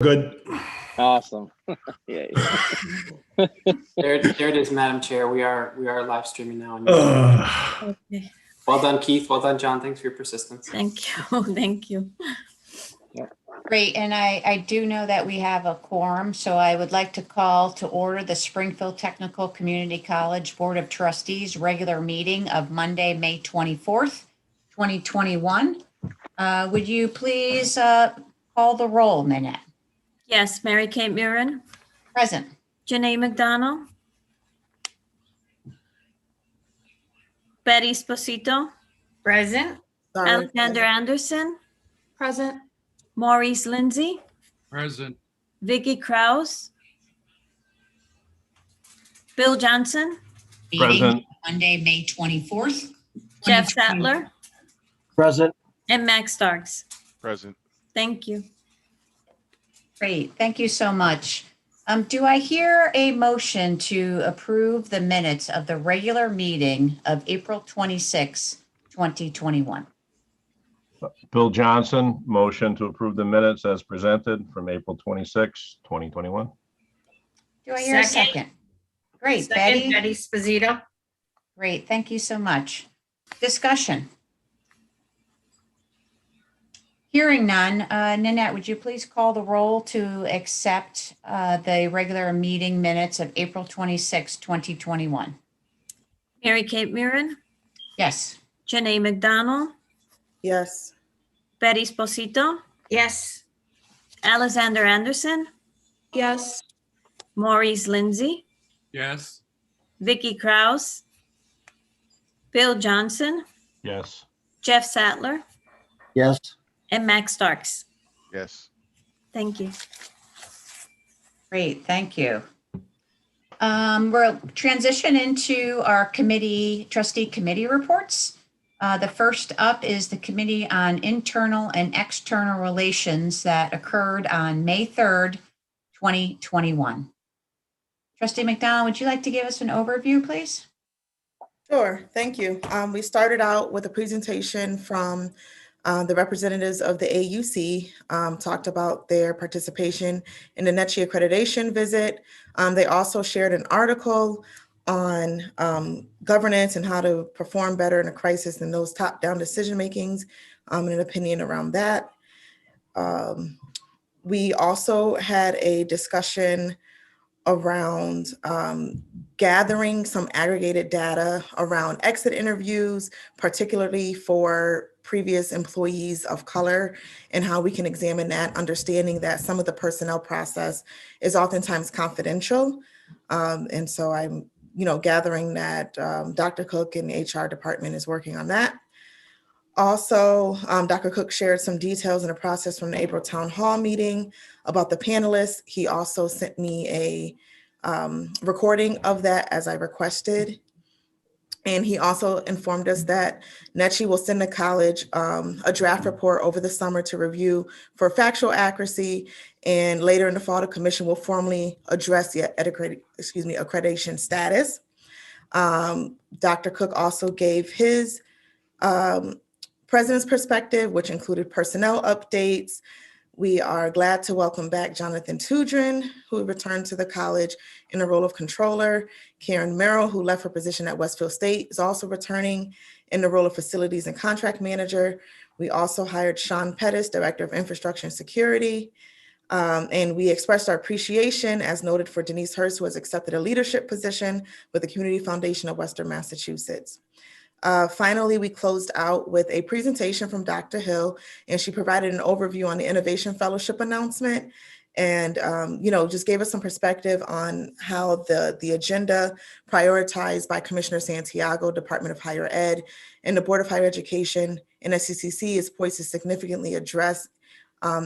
Good. Awesome. Yeah. There it is, Madam Chair. We are live streaming now. Okay. Well done, Keith. Well done, John. Thanks for your persistence. Thank you. Thank you. Great, and I do know that we have a quorum, so I would like to call to order the Springfield Technical Community College Board of Trustees regular meeting of Monday, May 24th, 2021. Would you please call the roll, Minette? Yes, Mary Kate Murin, Present. Janae McDonald, Betty Esposito, Present. Alexander Anderson, Present. Maurice Lindsay, Present. Vicky Krause, Bill Johnson, Meeting Present. Monday, May 24th. Jeff 2021. Sattler, Present. and Max Starks. Present. Thank you. Great, thank you so much. Do I hear a motion to approve the minutes of the regular meeting of April 26, 2021? Bill Johnson, motion to approve the minutes as presented from April 26, 2021. Do I hear a Second. second? Great, Second, Betty. Betty Esposito. Great, thank you so much. Discussion. Hearing none, Nanette, would you please call the roll to accept the regular meeting minutes of April 26, 2021? Mary Kate Murin, Yes. Janae McDonald, Yes. Betty Esposito, Yes. Alexander Anderson, Yes. Maurice Lindsay, Yes. Vicky Krause, Bill Johnson, Yes. Jeff Sattler, Yes. and Max Starks. Yes. Thank you. Great, thank you. We'll transition into our trustee committee reports. The first up is the Committee on Internal and External Relations that occurred on May 3rd, 2021. Trustee McDonald, would you like to give us an overview, please? Sure, thank you. We started out with a presentation from the representatives of the AUC, talked about their participation in the NETCHI accreditation visit. They also shared an article on governance and how to perform better in a crisis and those top-down decision makings and an opinion around that. We also had a discussion around gathering some aggregated data around exit interviews, particularly for previous employees of color, and how we can examine that, understanding that some of the personnel process is oftentimes confidential. And so I'm, gathering that Dr. Cook and the HR department is working on that. Also, Dr. Cook shared some details in the process from the April Town Hall meeting about the panelists. He also sent me a recording of that as I requested. And he also informed us that NETCHI will send the college a draft report over the summer to review for factual accuracy. And later in the fall, the commission will formally address the accreditation status. Dr. Cook also gave his president's perspective, which included personnel updates. We are glad to welcome back Jonathan Tudrin, who returned to the college in the role of controller. Karen Merrill, who left her position at Westfield State, is also returning in the role of facilities and contract manager. We also hired Sean Pettis, director of infrastructure and security. And we expressed our appreciation, as noted, for Denise Hurst, who has accepted a leadership position with the Community Foundation of Western Massachusetts. Finally, we closed out with a presentation from Dr. Hill, and she provided an overview on the Innovation Fellowship announcement and, just gave us some perspective on how the agenda prioritized by Commissioner Santiago, Department of Higher Ed, and the Board of Higher Education and STCC is poised to significantly address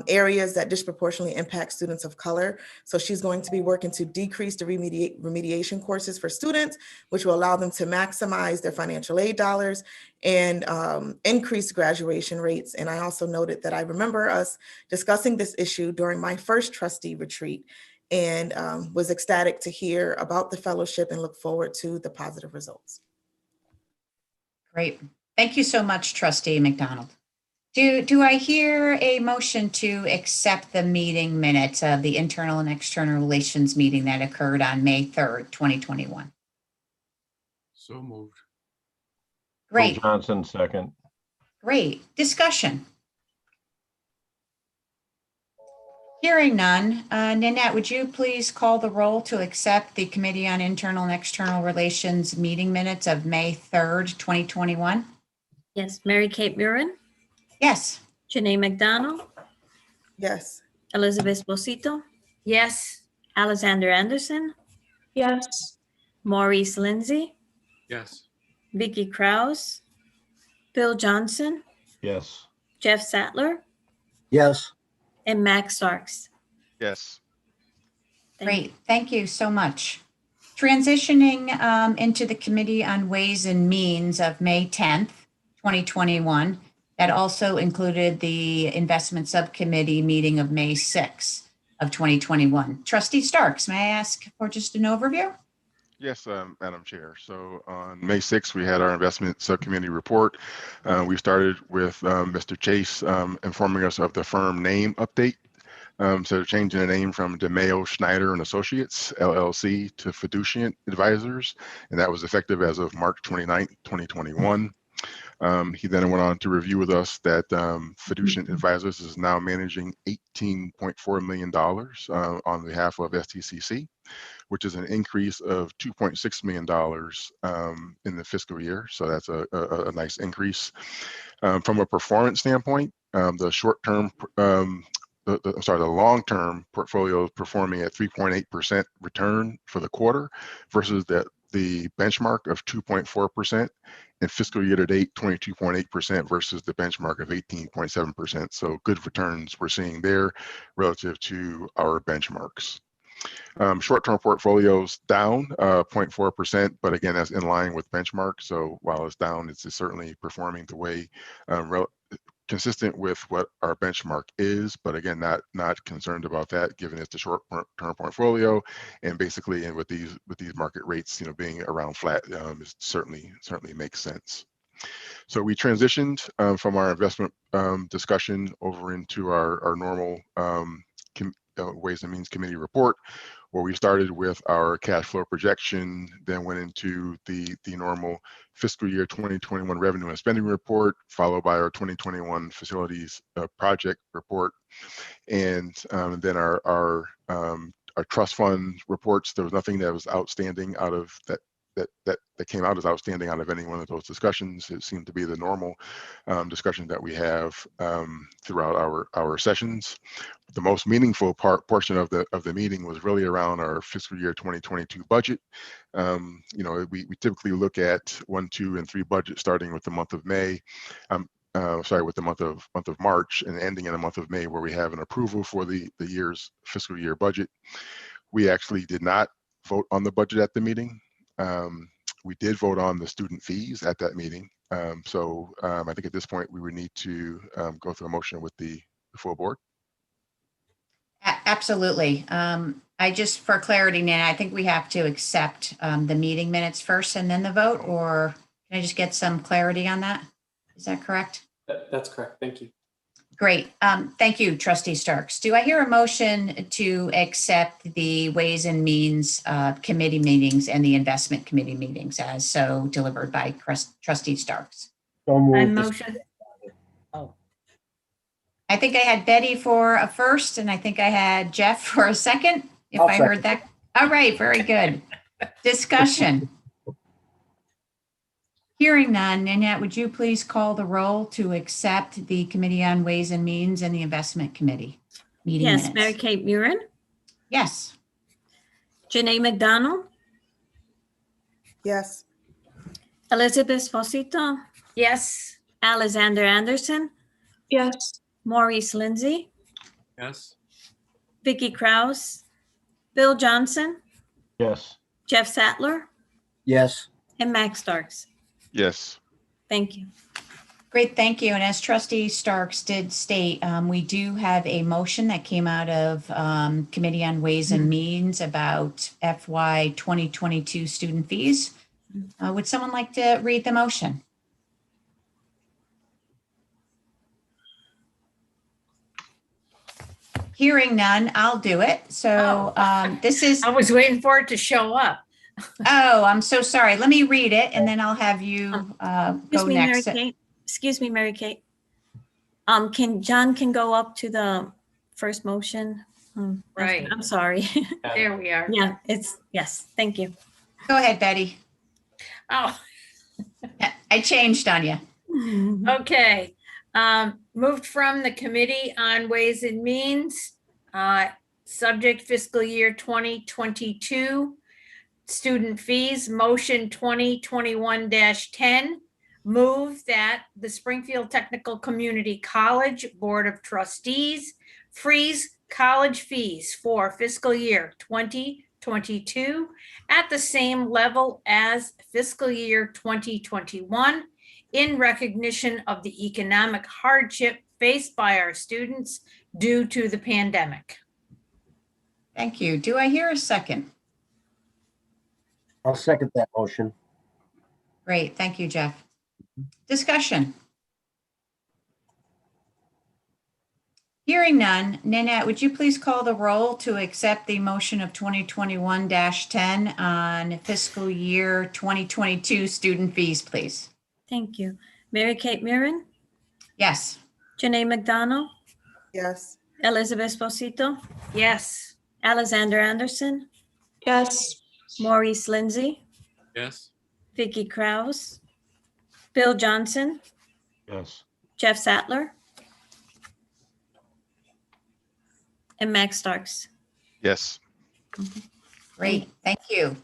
areas that disproportionately impact students of color. So she's going to be working to decrease the remediation courses for students, which will allow them to maximize their financial aid dollars and increase graduation rates. And I also noted that I remember us discussing this issue during my first trustee retreat and was ecstatic to hear about the fellowship and look forward to the positive results. Great. Thank you so much, Trustee McDonald. Do I hear a motion to accept the meeting minutes of the internal and external relations meeting that occurred on May 3rd, 2021? So moved. Bill Great, Johnson, second. great. Discussion. Hearing none, Nanette, would you please call the roll to accept the Committee on Internal and External Relations meeting minutes of May 3rd, 2021? Yes, Mary Kate Murin, Yes. Janae McDonald, Yes. Elizabeth Bosito, Yes. Alexander Anderson, Yes. Maurice Lindsay, Yes. Vicky Krause, Bill Johnson, Yes. Jeff Sattler, yes, and Max Starks. Yes. Thank you. Great, thank you so much. Transitioning into the Committee on Ways and Means of May 10th, 2021. That also included the Investment Subcommittee meeting of May 6th of 2021. Trustee Starks, may I ask for just an overview? Yes, Madam Chair. So on May 6th, we had our investment subcommittee report. We started with Mr. Chase informing us of the firm name update. So changing the name from DeMayo Schneider and Associates LLC to Fiduciant Advisors, and that was effective as of March 29th, 2021. He then went on to review with us that Fiduciant Advisors is now managing $18.4 million on behalf of STCC, which is an increase of $2.6 million in the fiscal year. So that's a nice increase. From a performance standpoint, the short-term, the long-term portfolio is performing at 3.8% return for the quarter versus the benchmark of 2.4%, and fiscal year to date 22.8% versus the benchmark of 18.7%. So good returns we're seeing there relative to our benchmarks. Short-term portfolios down 0.4%, but again, that's in line with benchmark. So while it's down, it's certainly performing the way consistent with what our benchmark is, but again, not concerned about that, given it's the short-term portfolio, and basically, and with these market rates, being around flat, it certainly makes sense. So we transitioned from our investment discussion over into our normal Ways and Means Committee report, where we started with our cash flow projection, then went into the normal fiscal year 2021 revenue and spending report, followed by our 2021 facilities project report, and then our trust fund reports. There was nothing that was outstanding out of that came out as outstanding out of any one of those discussions. It seemed to be the normal discussion that we have throughout our sessions. The most meaningful portion of the meeting was really around our fiscal year 2022 budget. We typically look at 1, 2, and 3 budgets starting with the month of May. With the month of March and ending in the month of May, where we have an approval for the year's fiscal year budget. We actually did not vote on the budget at the meeting. We did vote on the student fees at that meeting. I think at this point we would need to go through a motion with the full board. Absolutely. I just, for clarity, Nana, I think we have to accept the meeting minutes first and then the vote, or can I just get some clarity on that? Is that correct? That's correct. Thank you. Great. Thank you, Trustee Starks. Do I hear a motion to accept the Ways and Means Committee meetings and the Investment Committee meetings as so delivered by Trustee Starks? so I moved. motion, I think I had Betty for a first, and I think I had Jeff for a second, if I'll I heard that. All right, very good. Discussion. Hearing none, Nanette, would you please call the roll to accept the Committee on Ways and Means and the Investment Committee meeting yes, minutes? Mary Kate Murin, Yes. Janae McDonald, Yes. Elizabeth Bosito, Yes. Alexander Anderson, Yes. Maurice Lindsay, Yes. Vicky Krause, Bill Johnson, Yes. Jeff Sattler, Yes, and Max Starks. Yes. Thank you. Great, thank you. And as Trustee Starks did state, we do have a motion that came out of Committee on Ways and Means about FY 2022 student fees. Would someone like to read the motion? Hearing none, I'll do it. So this is, I was waiting for it to show up. oh, I'm so sorry. Let me read it and then I'll have you Excuse go me, Mary next. Kate. Excuse me, Mary Kate. John can go up to the first motion. Right. I'm sorry. There we are. Yeah, yes, thank you. Go ahead, Betty. Oh, I changed on you. okay. Moved from the Committee on Ways and Means, subject fiscal year 2022. Student fees, motion 2021-10. Move that the Springfield Technical Community College Board of Trustees freeze college fees for fiscal year 2022 at the same level as fiscal year 2021 in recognition of the economic hardship faced by our students due to the pandemic. Thank you. Do I hear a second? I'll second that motion. Great. Thank you, Jeff. Discussion. Hearing none, Nanette, would you please call the roll to accept the motion of 2021-10 on fiscal year 2022 student fees, please? Thank you. Mary Kate Mirren, Yes. Janae McDonald, Yes. Elizabeth Esposito, Yes. Alexander Anderson, Yes. Maurice Lindsay, Yes. Vicky Krause, Bill Johnson, Yes. Jeff Sattler, and Max Starks. Yes. Great. Thank you.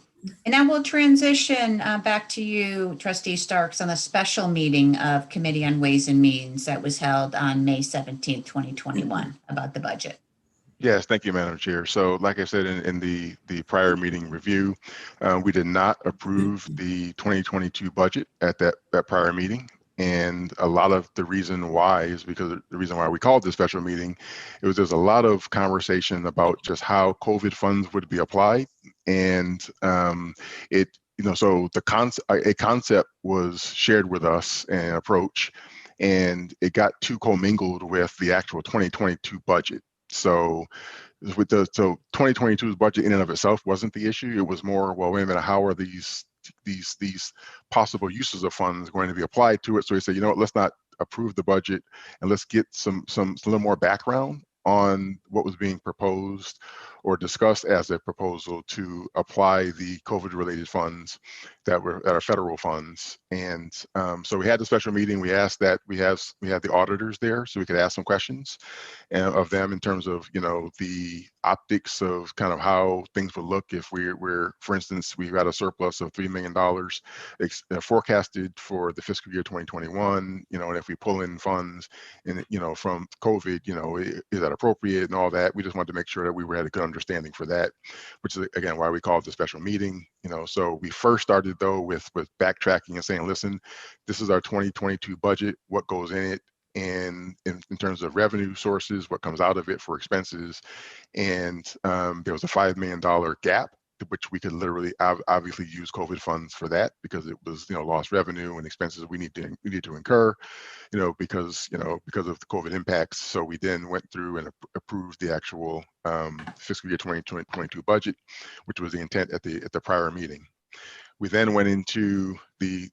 And now we'll transition back to you, Trustee Starks, on the special meeting of Committee on Ways and Means that was held on May 17th, 2021 about the budget. Yes, thank you, Madam Chair. So like I said in the prior meeting review, we did not approve the 2022 budget at that prior meeting. And a lot of the reason why is because the reason why we called this special meeting, there's a lot of conversation about just how COVID funds would be applied. And so a concept was shared with us, an approach, and it got too commingled with the actual 2022 budget. So 2022's budget in and of itself wasn't the issue. It was more, well, wait a minute, how are these possible uses of funds going to be applied to it? So we said, you know what, let's not approve the budget and let's get some little more background on what was being proposed or discussed as a proposal to apply the COVID related funds that are federal funds. And so we had the special meeting. We asked that we had the auditors there so we could ask some questions of them in terms of, the optics of kind of how things would look if we're, for instance, we had a surplus of $3 million forecasted for the fiscal year 2021, and if we pull in funds and, from COVID, is that appropriate and all that. We just wanted to make sure that we had a good understanding for that, which is again why we called the special meeting. So we first started though with backtracking and saying, listen, this is our 2022 budget, what goes in it, and in terms of revenue sources, what comes out of it for expenses. And there was a $5 million gap, which we could literally obviously use COVID funds for that because it was lost revenue and expenses we need to incur, because of the COVID impacts. So we then went through and approved the actual fiscal year 2022 budget, which was the intent at the prior meeting. We then went into the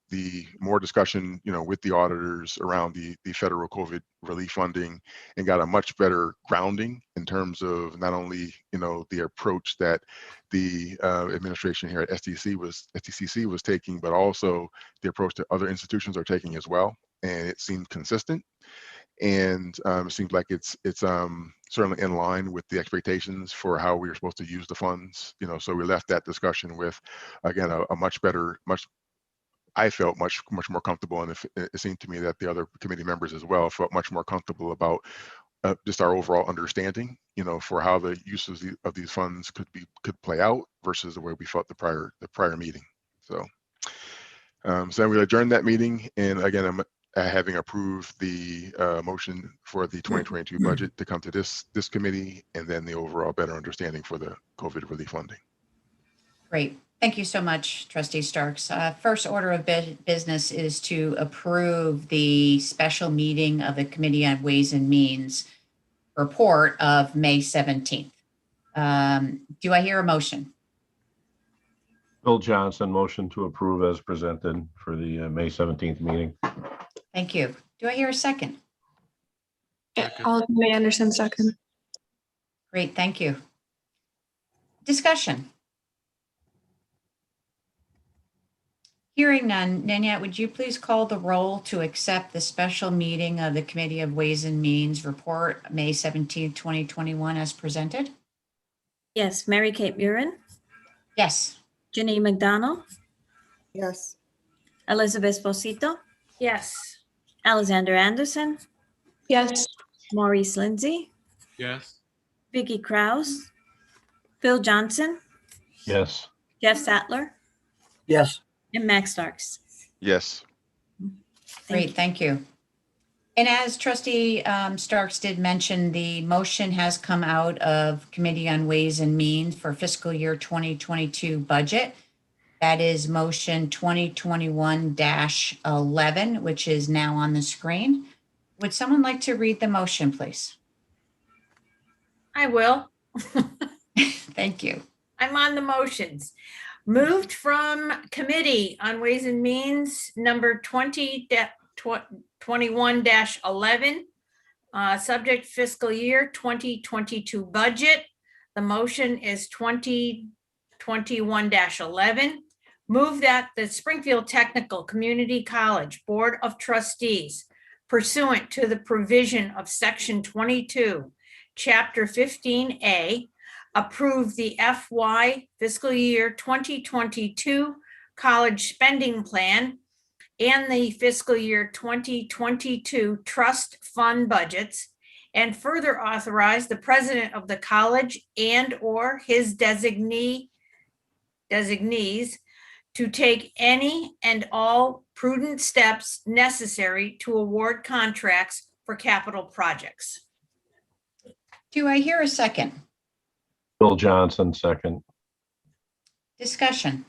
more discussion, with the auditors around the federal COVID relief funding and got a much better grounding in terms of not only, the approach that the administration here at STCC was taking, but also the approach that other institutions are taking as well. And it seemed consistent. And it seems like it's certainly in line with the expectations for how we were supposed to use the funds. So we left that discussion with, again, a much better, I felt much more comfortable, and it seemed to me that the other committee members as well felt much more comfortable about just our overall understanding, for how the uses of these funds could play out versus the way we felt the prior meeting. So then we adjourned that meeting, and again, I'm having approved the motion for the 2022 budget to come to this committee, and then the overall better understanding for the COVID relief funding. Great. Thank you so much, Trustee Starks. First order of business is to approve the special meeting of the Committee on Ways and Means report of May 17th. Do I hear a motion? Bill Johnson, motion to approve as presented for the May 17th meeting. Thank you. Do I hear a second? May Anderson, second. Great, thank you. Discussion. Hearing none, Nanette, would you please call the roll to accept the special meeting of the Committee of Ways and Means report, May 17th, 2021, as presented? Yes, Mary Kate Murin, Yes. Janine McDonald, Yes. Elizabeth Bosito, Yes. Alexander Anderson, Yes. Maurice Lindsay, Yes. Vicky Krause, Bill Johnson, Yes. Jeff Sattler, Yes. and Max Starks. Yes. Great, thank you. And as Trustee Starks did mention, the motion has come out of Committee on Ways and Means for fiscal year 2022 budget. That is motion 2021-11, which is now on the screen. Would someone like to read the motion, please? I will. Thank you. I'm on the motions. Moved from Committee on Ways and Means, number 2021-11, subject fiscal year 2022 budget. The motion is 2021-11. Move that the Springfield Technical Community College Board of Trustees, pursuant to the provision of Section 22, Chapter 15A, approve the FY fiscal year 2022 college spending plan and the fiscal year 2022 trust fund budgets, and further authorize the president of the college and/or his designees to take any and all prudent steps necessary to award contracts for capital projects. Do I hear a second? Bill Johnson, second. Discussion.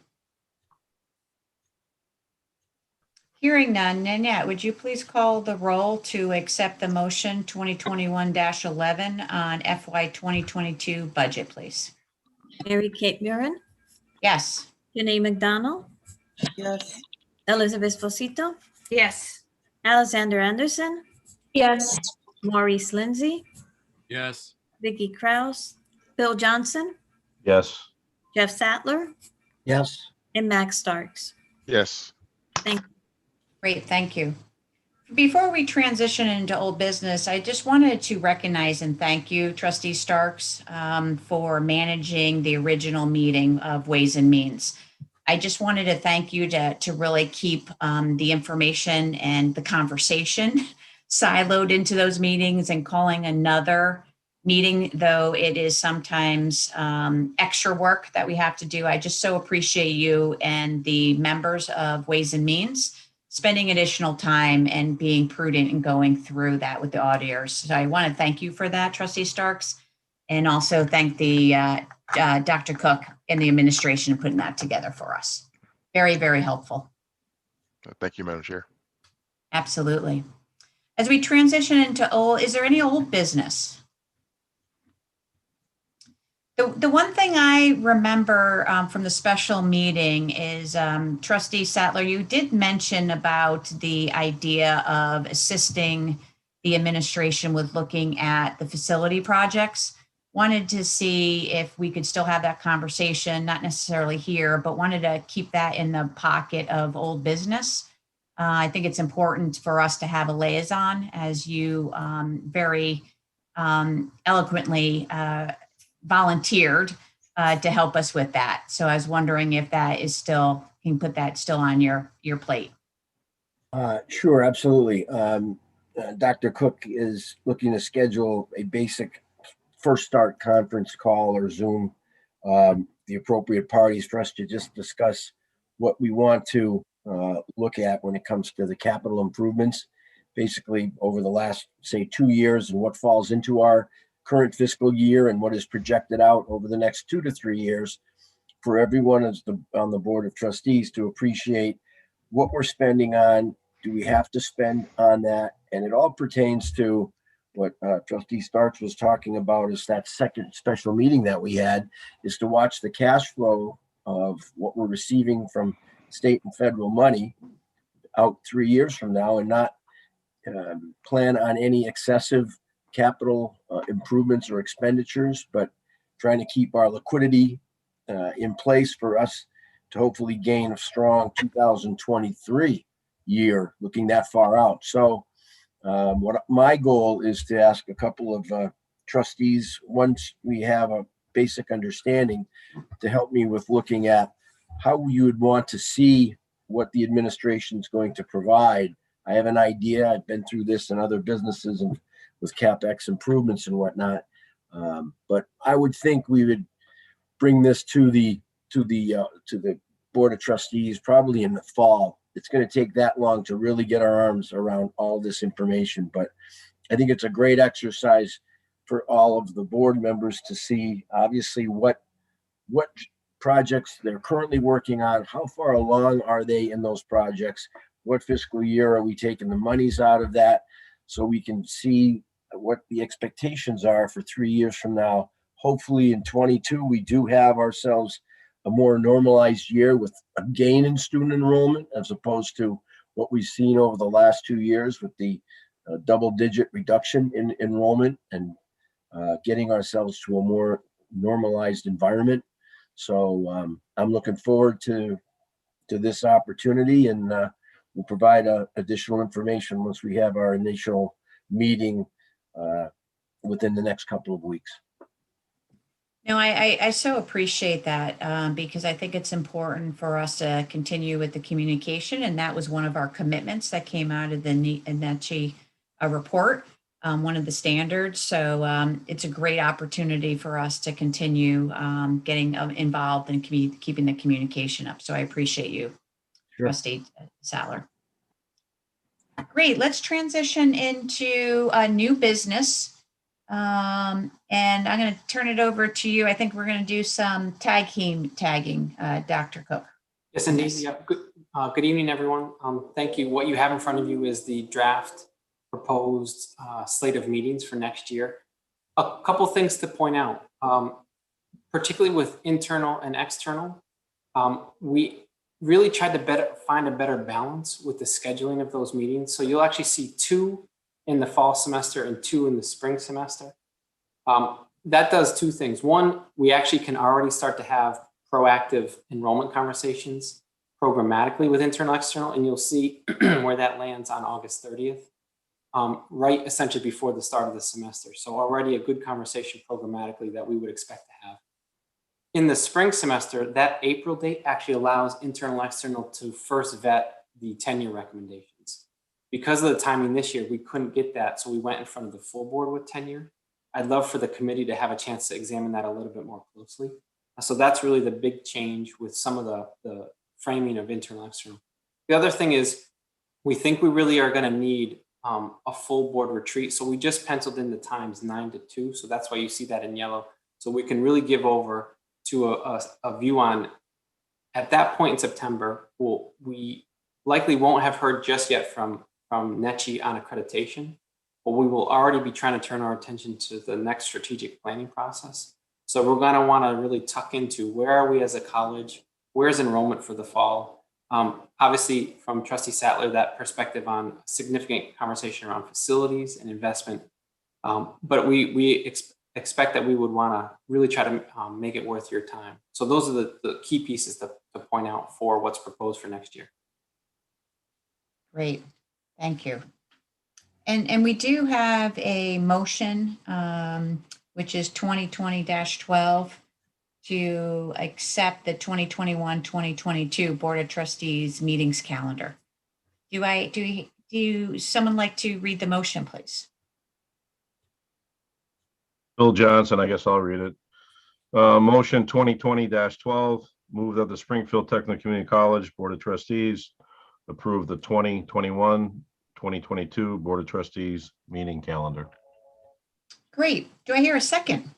Hearing none, Nanette, would you please call the roll to accept the motion 2021-11 on FY 2022 budget, please? Mary Kate Murin, Yes. Janine McDonald, Yes. Elizabeth Bosito, Yes. Alexander Anderson, Yes. Maurice Lindsay, Yes. Vicky Krause, Bill Johnson, Yes. Jeff Sattler, Yes. and Max Starks. Yes. Thank you. Great, thank you. Before we transition into old business, I just wanted to recognize and thank you, Trustee Starks, for managing the original meeting of Ways and Means. I just wanted to thank you to really keep the information and the conversation siloed into those meetings, and calling another meeting, though it is sometimes extra work that we have to do. I just so appreciate you and the members of Ways and Means spending additional time and being prudent and going through that with the auditors. So I want to thank you for that, Trustee Starks, and also thank the Dr. Cook and the administration for putting that together for us. Very, very helpful. Thank you, Madam Chair. Absolutely. As we transition into old, is there any old business? The one thing I remember from the special meeting is, Trustee Sattler, you did mention about the idea of assisting the administration with looking at the facility projects. Wanted to see if we could still have that conversation, not necessarily here, but wanted to keep that in the pocket of old business. I think it's important for us to have a liaison, as you very eloquently volunteered to help us with that. So I was wondering if that is still, can you put that still on your plate? Sure, absolutely. Dr. Cook is looking to schedule a basic first start conference call or Zoom, the appropriate parties for us to just discuss what we want to look at when it comes to the capital improvements, basically over the last, say, 2 years, and what falls into our current fiscal year and what is projected out over the next 2 to 3 years, for everyone on the Board of Trustees to appreciate what we're spending on. Do we have to spend on that? And it all pertains to what Trustee Starks was talking about is that second special meeting that we had, is to watch the cash flow of what we're receiving from state and federal money out 3 years from now, and not plan on any excessive capital improvements or expenditures, but trying to keep our liquidity in place for us to hopefully gain a strong 2023 year, looking that far out. So what my goal is to ask a couple of trustees, once we have a basic understanding, to help me with looking at how you would want to see what the administration is going to provide. I have an idea. I've been through this in other businesses and with CapEx improvements and whatnot. But I would think we would bring this to the Board of Trustees probably in the fall. It's going to take that long to really get our arms around all this information, but I think it's a great exercise for all of the board members to see, obviously, what projects they're currently working on, how far along are they in those projects, what fiscal year are we taking the monies out of that, so we can see what the expectations are for 3 years from now. Hopefully in 22, we do have ourselves a more normalized year with a gain in student enrollment, as opposed to what we've seen over the last 2 years with the double-digit reduction in enrollment, and getting ourselves to a more normalized environment. So I'm looking forward to this opportunity, and we'll provide additional information once we have our initial meeting within the next couple of weeks. No, I so appreciate that because I think it's important for us to continue with the communication. And that was one of our commitments that came out of the NETCHI report, one of the standards. So it's a great opportunity for us to continue getting involved and keeping the communication up. So I appreciate you, Sure. Trustee Sattler. Great. Let's transition into a new business. And I'm going to turn it over to you. I think we're going to do some tagging, Dr. Cook. Yes, indeed. Yeah. Good evening, everyone. Thank you. What you have in front of you is the draft proposed slate of meetings for next year. A couple things to point out, particularly with internal and external. We really tried to find a better balance with the scheduling of those meetings. So you'll actually see 2 in the fall semester and 2 in the spring semester. That does 2 things. One, we actually can already start to have proactive enrollment conversations programmatically with internal, external, and you'll see where that lands on August 30th, right essentially before the start of the semester. So already a good conversation programmatically that we would expect to have. In the spring semester, that April date actually allows internal, external to first vet the tenure recommendations. Because of the timing this year, we couldn't get that, so we went in front of the full board with tenure. I'd love for the committee to have a chance to examine that a little bit more closely. So that's really the big change with some of the framing of internal, external. The other thing is, we think we really are going to need a full board retreat. So we just penciled in the times 9 to 2. So that's why you see that in yellow. So we can really give over to a view on, at that point in September, we likely won't have heard just yet from NETCHI on accreditation, but we will already be trying to turn our attention to the next strategic planning process. So we're going to want to really tuck into, where are we as a college? Where's enrollment for the fall? Obviously, from Trustee Sattler, that perspective on significant conversation around facilities and investment. But we expect that we would want to really try to make it worth your time. So those are the key pieces to point out for what's proposed for next year. Great. Thank you. And we do have a motion, which is 2020-12, to accept the 2021-2022 Board of Trustees meetings calendar. Do someone like to read the motion, please? Bill Johnson, I guess I'll read it. Motion 2020-12, move that the Springfield Technical Community College Board of Trustees approve the 2021-2022 Board of Trustees meeting calendar. Great. Do I hear a second?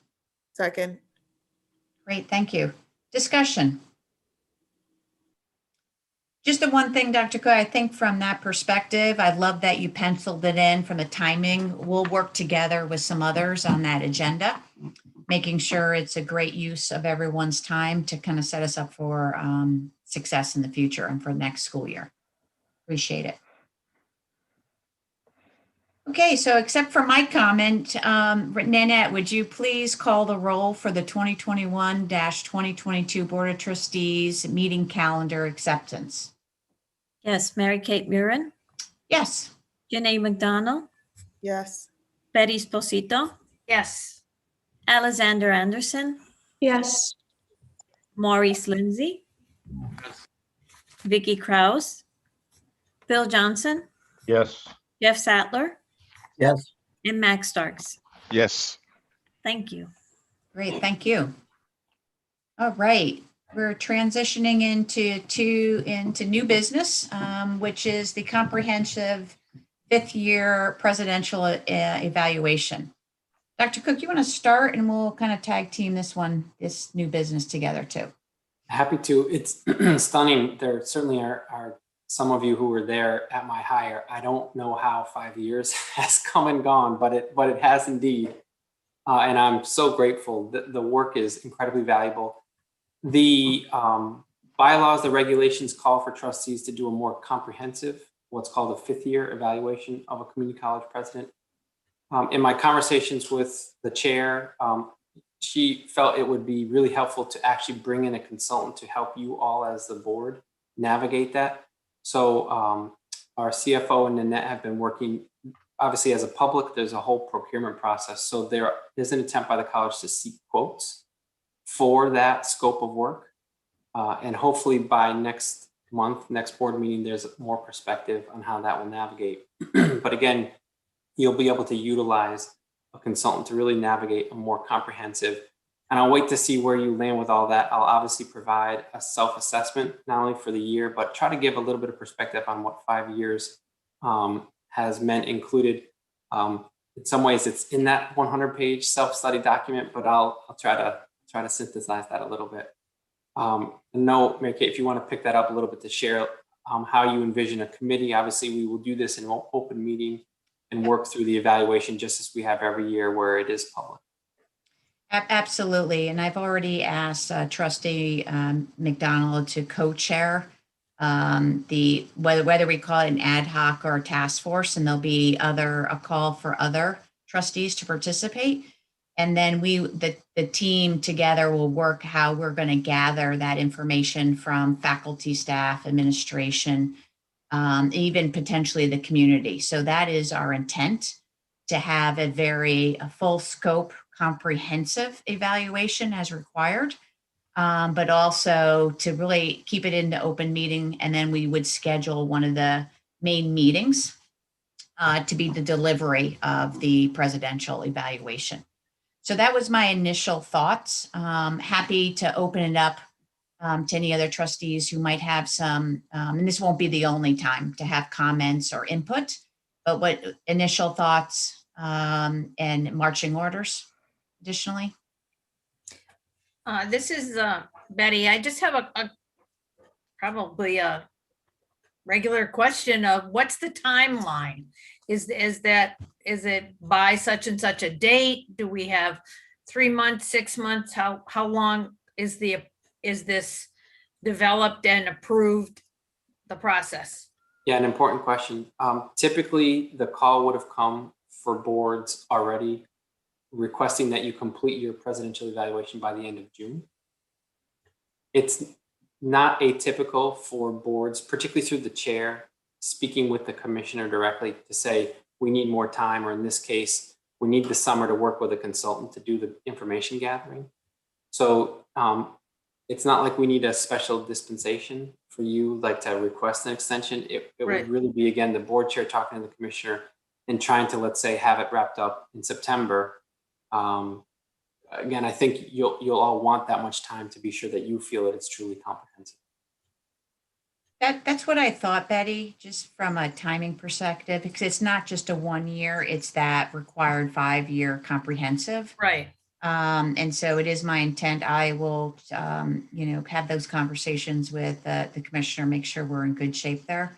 Second. Great, thank you. Discussion. Just the one thing, Dr. Cook, I think from that perspective, I love that you penciled it in from the timing. We'll work together with some others on that agenda, making sure it's a great use of everyone's time to kind of set us up for success in the future and for next school year. Appreciate it. Okay, so except for my comment, Nanette, would you please call the roll for the 2021-2022 Board of Trustees meeting calendar acceptance? Yes, Mary Kate Murin, Yes. Janae McDonald, Yes. Betty Sposito, Yes. Alexander Anderson, Yes. Maurice Lindsay, Yes. Vicky Kraus, Bill Johnson, Yes. Jeff Sattler, Yes. and Max Starks. Yes. Thank you. Great, thank you. All right, we're transitioning into new business, which is the comprehensive fifth year presidential evaluation. Dr. Cook, you want to start and we'll kind of tag team this new business together too. Happy to. It's stunning. There certainly are some of you who were there at my hire. I don't know how 5 years has come and gone, but it has indeed. And I'm so grateful. The work is incredibly valuable. The bylaws, the regulations call for trustees to do a more comprehensive, what's called a fifth year evaluation of a community college president. In my conversations with the chair, she felt it would be really helpful to actually bring in a consultant to help you all as the board navigate that. So our CFO and Nanette have been working, obviously as a public, there's a whole procurement process. So there is an attempt by the college to seek quotes for that scope of work. And hopefully by next board meeting, there's more perspective on how that will navigate. But again, you'll be able to utilize a consultant to really navigate a more comprehensive. And I'll wait to see where you land with all that. I'll obviously provide a self-assessment, not only for the year, but try to give a little bit of perspective on what 5 years has meant included. In some ways it's in that 100-page self-study document, but I'll try to synthesize that a little bit. No, Mary Kate, if you want to pick that up a little bit to share how you envision a committee. Obviously we will do this in an open meeting and work through the evaluation just as we have every year where it is public. Absolutely. And I've already asked Trustee McDonald to co-chair whether we call it an ad hoc or a task force, and there'll be a call for other trustees to participate. And then the team together will work how we're going to gather that information from faculty, staff, administration, even potentially the community. So that is our intent, to have a full scope, comprehensive evaluation as required, but also to really keep it into open meeting. And then we would schedule one of the main meetings to be the delivery of the presidential evaluation. So that was my initial thoughts. Happy to open it up to any other trustees who might have some, and this won't be the only time to have comments or input, but what initial thoughts and marching orders additionally? This is Betty. I just have probably a regular question of what's the timeline? Is it by such and such a date? Do we have 3 months, 6 months? How long is this developed and approved, the process? Yeah, an important question. Typically, the call would have come for boards already requesting that you complete your presidential evaluation by the end of June. It's not atypical for boards, particularly through the chair, speaking with the commissioner directly to say, we need more time, or in this case, we need the summer to work with a consultant to do the information gathering. So it's not like we need a special dispensation for you, like to request an extension. It Right. would really be, again, the board chair talking to the commissioner and trying to, let's say, have it wrapped up in September. Again, I think you'll all want that much time to be sure that you feel that it's truly comprehensive. That's what I thought, Betty, just from a timing perspective, because it's not just a 1 year, it's that required 5 year comprehensive. Right. And so it is my intent, I will, have those conversations with the commissioner, make sure we're in good shape there.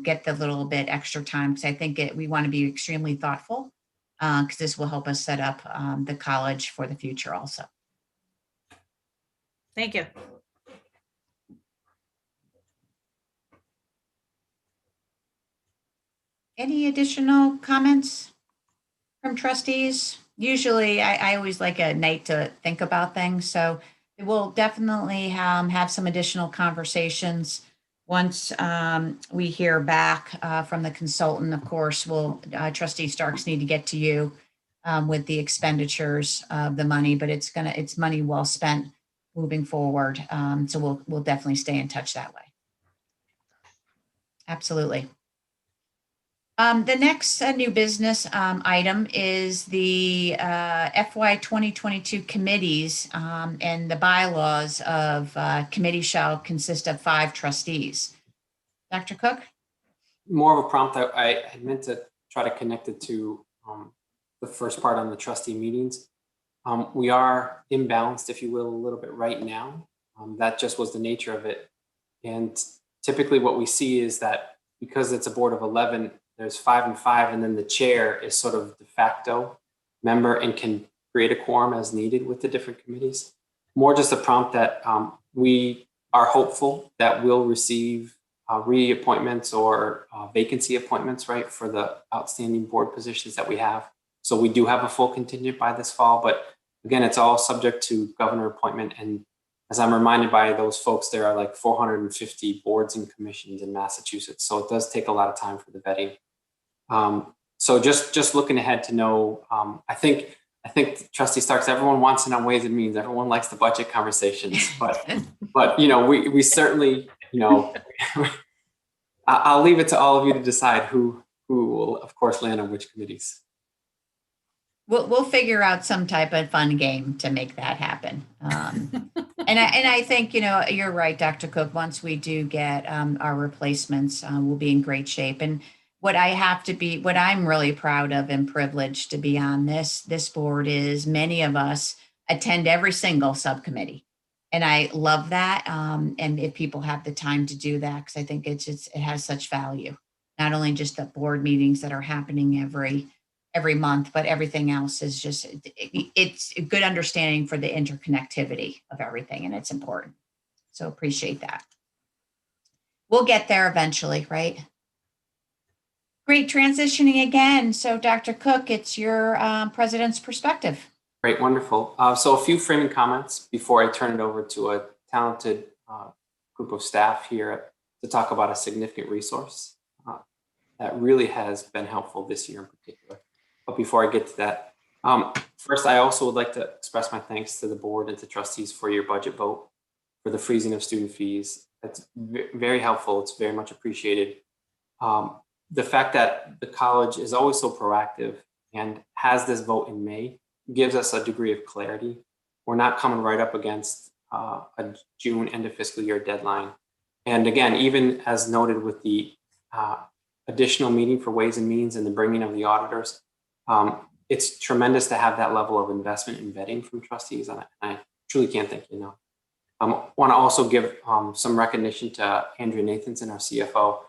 Get the little bit extra time, because I think we want to be extremely thoughtful, because this will help us set up the college for the future also. Thank you. Any additional comments from trustees? Usually I always like a night to think about things. So we'll definitely have some additional conversations. Once we hear back from the consultant, of course, Trustee Starks need to get to you with the expenditures of the money, but it's money well spent moving forward. So we'll definitely stay in touch that way. Absolutely. The next new business item is the FY 2022 committees, and the bylaws of committee shall consist of 5 trustees. Dr. Cook? More of a prompt that I meant to try to connect it to the first part on the trustee meetings. We are imbalanced, if you will, a little bit right now. That just was the nature of it. And typically what we see is that because it's a board of 11, there's 5 and 5, and then the chair is sort of de facto member and can create a quorum as needed with the different committees. More just a prompt that we are hopeful that we'll receive reappointments or vacancy appointments, right, for the outstanding board positions that we have. So we do have a full contingent by this fall, but again, it's all subject to governor appointment. And as I'm reminded by those folks, there are like 450 boards and commissions in Massachusetts. So it does take a lot of time for the vetting. So just looking ahead to know, I think Trustee Starks, everyone wants to know Ways and Means. Everyone likes the budget conversations, but we certainly, I'll leave it to all of you to decide who will, of course, land on which committees. We'll figure out some type of fun game to make that happen. And I think, you're right, Dr. Cook, once we do get our replacements, we'll be in great shape. And what I'm really proud of and privileged to be on this board is many of us attend every single subcommittee. And I love that. And if people have the time to do that, because I think it has such value, not only just the board meetings that are happening every month, but everything else is just, it's a good understanding for the interconnectivity of everything, and it's important. So appreciate that. We'll get there eventually, right? Great, transitioning again. So Dr. Cook, it's your president's perspective. Great, wonderful. So a few framing comments before I turn it over to a talented group of staff here to talk about a significant resource that really has been helpful this year in particular. But before I get to that, first, I also would like to express my thanks to the board and to trustees for your budget vote for the freezing of student fees. That's very helpful. It's very much appreciated. The fact that the college is always so proactive and has this vote in May gives us a degree of clarity. We're not coming right up against a June end of fiscal year deadline. And again, even as noted with the additional meeting for Ways and Means and the bringing of the auditors, it's tremendous to have that level of investment in vetting from trustees. And I truly can't thank you enough. I want to also give some recognition to Andrea Nathanson, our CFO.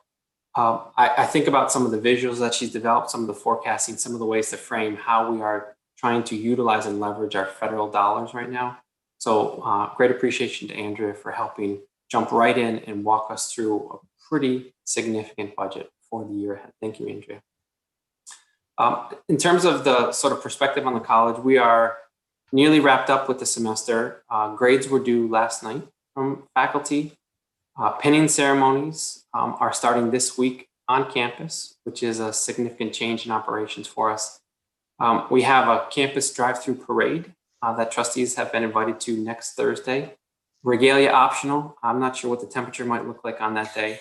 I think about some of the visuals that she's developed, some of the forecasting, some of the ways to frame how we are trying to utilize and leverage our federal dollars right now. So great appreciation to Andrea for helping jump right in and walk us through a pretty significant budget for the year ahead. Thank you, Andrea. In terms of the sort of perspective on the college, we are nearly wrapped up with the semester. Grades were due last night from faculty. Pinning ceremonies are starting this week on campus, which is a significant change in operations for us. We have a campus drive-through parade that trustees have been invited to next Thursday. Regalia optional. I'm not sure what the temperature might look like on that day.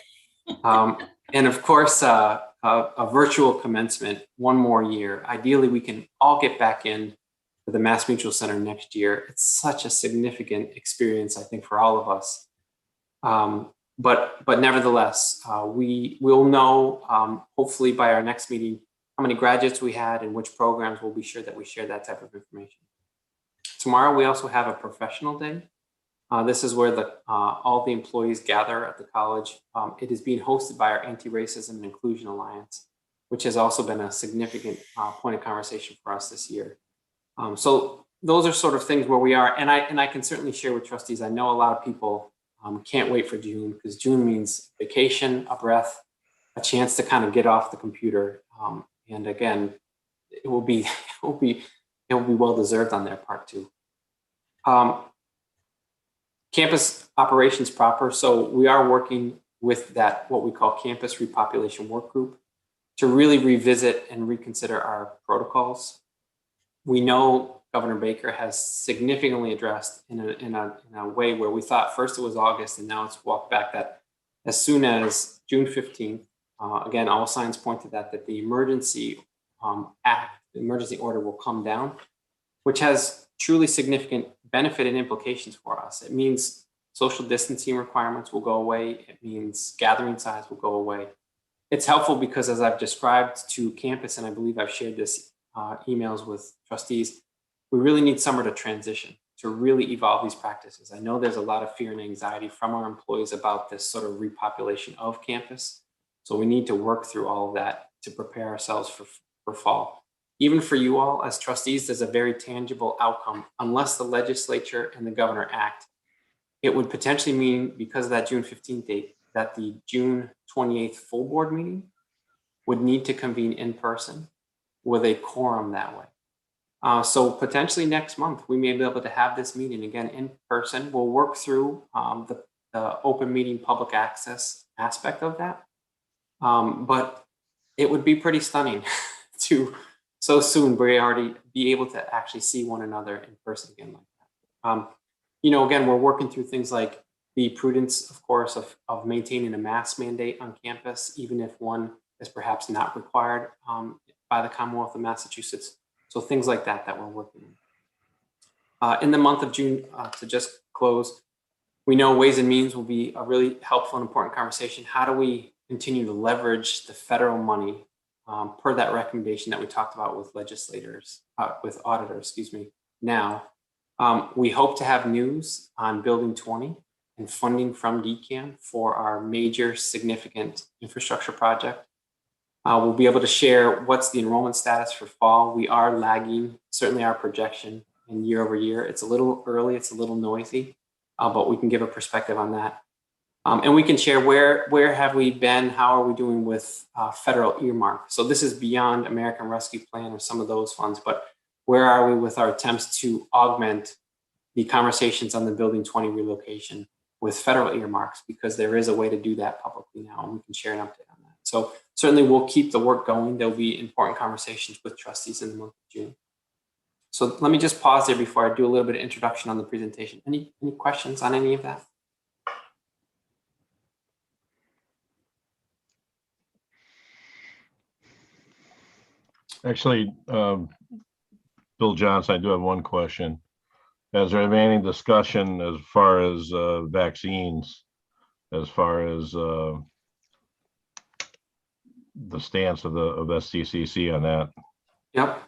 And of course, a virtual commencement one more year. Ideally, we can all get back in to the Mass Mutual Center next year. It's such a significant experience, I think, for all of us. But nevertheless, we will know, hopefully by our next meeting, how many graduates we had and which programs. We'll be sure that we share that type of information. Tomorrow, we also have a professional day. This is where all the employees gather at the college. It is being hosted by our Anti-Racism and Inclusion Alliance, which has also been a significant point of conversation for us this year. So those are sort of things where we are, and I can certainly share with trustees. I know a lot of people can't wait for June, because June means vacation, a breath, a chance to kind of get off the computer. And again, it will be well deserved on their part too. Campus operations proper. So we are working with that, what we call campus repopulation work group, to really revisit and reconsider our protocols. We know Governor Baker has significantly addressed in a way where we thought first it was August, and now it's walked back, that as soon as June 15th, again, all signs point to that the emergency the emergency order will come down, which has truly significant benefit and implications for us. It means social distancing requirements will go away. It means gathering size will go away. It's helpful because, as I've described to campus, and I believe I've shared this emails with trustees, we really need summer to transition, to really evolve these practices. I know there's a lot of fear and anxiety from our employees about this sort of repopulation of campus. So we need to work through all of that to prepare ourselves for fall. Even for you all as trustees, there's a very tangible outcome. Unless the legislature and the governor act, it would potentially mean, because of that June 15th date, that the June 28th full board meeting would need to convene in person with a quorum that way. So potentially next month, we may be able to have this meeting again in person. We'll work through the open meeting public access aspect of that. But it would be pretty stunning to so soon we already be able to actually see one another in person again like that. Again, we're working through things like the prudence, of course, of maintaining a mask mandate on campus, even if one is perhaps not required by the Commonwealth of Massachusetts. So things like that we're working on. In the month of June, to just close, we know Ways and Means will be a really helpful and important conversation. How do we continue to leverage the federal money per that recommendation that we talked about with auditors, now? We hope to have news on Building 20 and funding from DCAM for our major significant infrastructure project. We'll be able to share what's the enrollment status for fall. We are lagging, certainly our projection in year over year. It's a little early, it's a little noisy, but we can give a perspective on that. And we can share where have we been, how are we doing with federal earmark. So this is beyond American Rescue Plan or some of those funds, but where are we with our attempts to augment the conversations on the Building 20 relocation with federal earmarks, because there is a way to do that publicly now, and we can share an update on that. So certainly we'll keep the work going. There'll be important conversations with trustees in the month of June. So let me just pause there before I do a little bit of introduction on the presentation. Any questions on any of that? Actually, Bill Johnson, I do have one question. Has there been any discussion as far as vaccines, as far as the stance of STCC on that? Yep.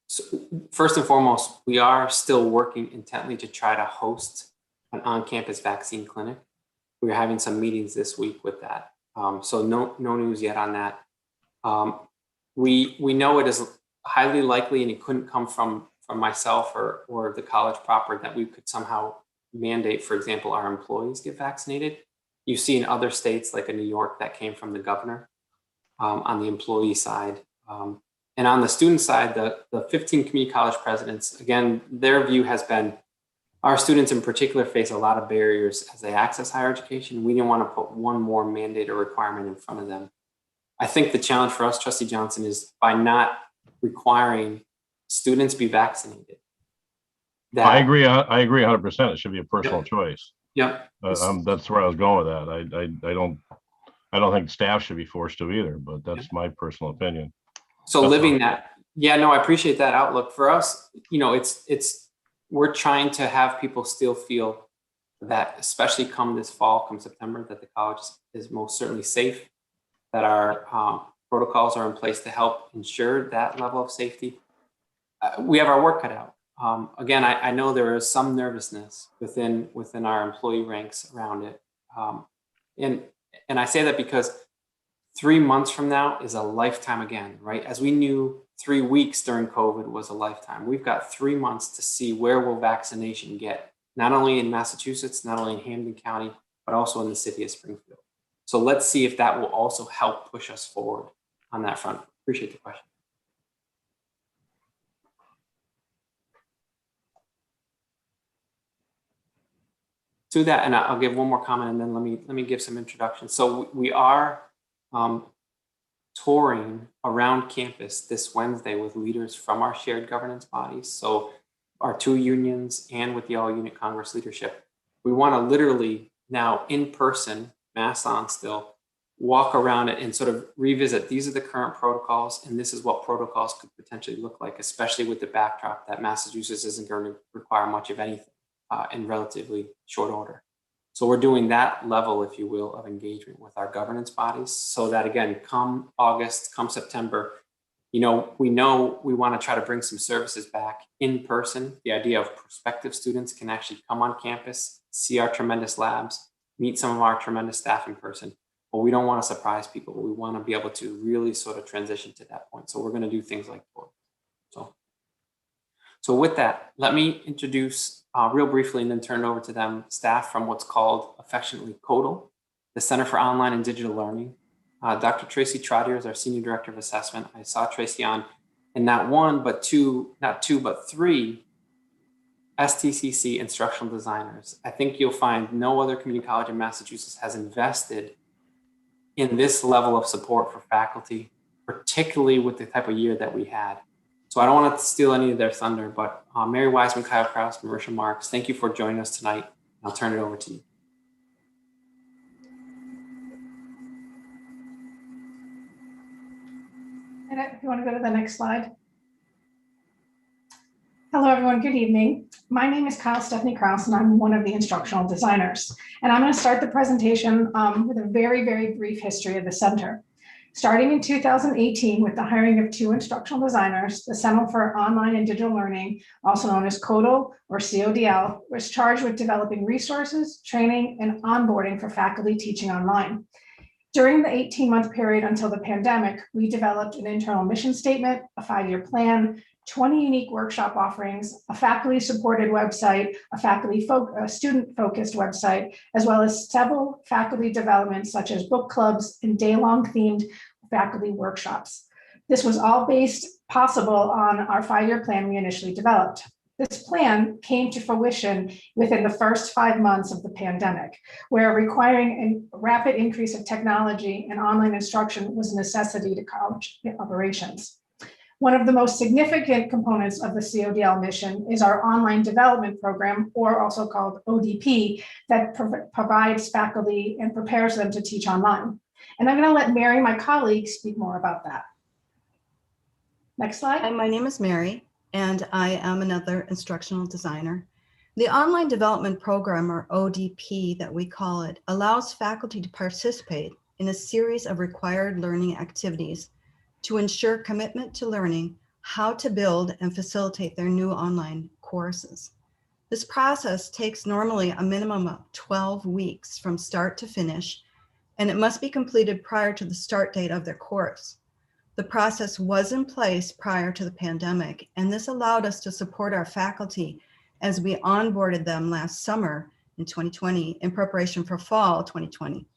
So first and foremost, we are still working intently to try to host an on-campus vaccine clinic. We're having some meetings this week with that. So no news yet on that. We know it is highly likely, and it couldn't come from myself or the college proper, that we could somehow mandate, for example, our employees get vaccinated. You see in other states like in New York, that came from the governor on the employee side. And on the student side, the 15 community college presidents, again, their view has been our students in particular face a lot of barriers as they access higher education. We didn't want to put one more mandate or requirement in front of them. I think the challenge for us, Trustee Johnson, is by not requiring students be vaccinated. I agree 100%. It should be a personal choice. Yep. That's where I was going with that. I don't think staff should be forced to either, but that's my personal opinion. So living that, I appreciate that outlook. For us, we're trying to have people still feel that, especially come this fall, come September, that the college is most certainly safe, that our protocols are in place to help ensure that level of safety. We have our work cut out. Again, I know there is some nervousness within our employee ranks around it. And I say that because 3 months from now is a lifetime again, right? As we knew 3 weeks during COVID was a lifetime. We've got 3 months to see where will vaccination get, not only in Massachusetts, not only in Hampden County, but also in the city of Springfield. So let's see if that will also help push us forward on that front. Appreciate the question. To that, and I'll give one more comment, and then let me give some introduction. So we are touring around campus this Wednesday with leaders from our shared governance bodies. So our 2 unions and with the All Unit Congress leadership. We want to literally now in person, mask on still, walk around it and sort of revisit. These are the current protocols, and this is what protocols could potentially look like, especially with the backdrop that Massachusetts isn't going to require much of anything in relatively short order. So we're doing that level, if you will, of engagement with our governance bodies so that, again, come August, come September, we know we want to try to bring some services back in person. The idea of prospective students can actually come on campus, see our tremendous labs, meet some of our tremendous staff in person. But we don't want to surprise people. We want to be able to really sort of transition to that point. So we're going to do things like that. So with that, let me introduce real briefly and then turn it over to them, staff from what's called affectionately CODAL, the Center for Online and Digital Learning. Dr. Tracy Trottier is our Senior Director of Assessment. I saw Tracy on, and not 1, but 2, not 2, but 3 STCC instructional designers. I think you'll find no other community college in Massachusetts has invested in this level of support for faculty, particularly with the type of year that we had. So I don't want to steal any of their thunder, but Mary Wiseman, Kyle Kraus, Marisha Marks, thank you for joining us tonight. I'll turn it over to you. And if you want to go to the next slide. Hello, everyone. Good evening. My name is Kyle Stephanie Kraus, and I'm one of the instructional designers. And I'm going to start the presentation with a very, very brief history of the center. Starting in 2018 with the hiring of 2 instructional designers, the Center for Online and Digital Learning, also known as CODAL or CODL, was charged with developing resources, training, and onboarding for faculty teaching online. During the 18-month period until the pandemic, we developed an internal mission statement, a 5-year plan, 20 unique workshop offerings, a faculty-supported website, a student-focused website, as well as several faculty developments such as book clubs and day-long themed faculty workshops. This was all based possible on our 5-year plan we initially developed. This plan came to fruition within the first 5 months of the pandemic, where requiring a rapid increase of technology and online instruction was a necessity to college operations. One of the most significant components of the CODL mission is our online development program, or also called ODP, that provides faculty and prepares them to teach online. And I'm going to let Mary, my colleague, speak more about that. Next slide. Hi, my name is Mary, and I am another instructional designer. The Online Development Program, or ODP that we call it, allows faculty to participate in a series of required learning activities to ensure commitment to learning how to build and facilitate their new online courses. This process takes normally a minimum of 12 weeks from start to finish, and it must be completed prior to the start date of their course. The process was in place prior to the pandemic, and this allowed us to support our faculty as we onboarded them last summer in 2020 in preparation for fall 2020.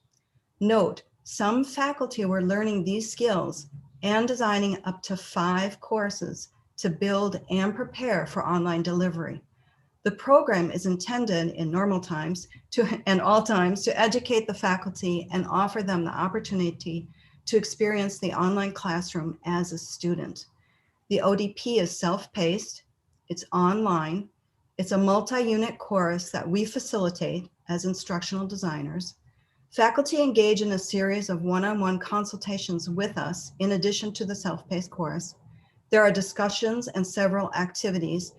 Note, some faculty were learning these skills and designing up to 5 courses to build and prepare for online delivery. The program is intended in normal times and all times to educate the faculty and offer them the opportunity to experience the online classroom as a student. The ODP is self-paced, it's online, it's a multi-unit course that we facilitate as instructional designers. Faculty engage in a series of one-on-one consultations with us in addition to the self-paced course. There are discussions and several activities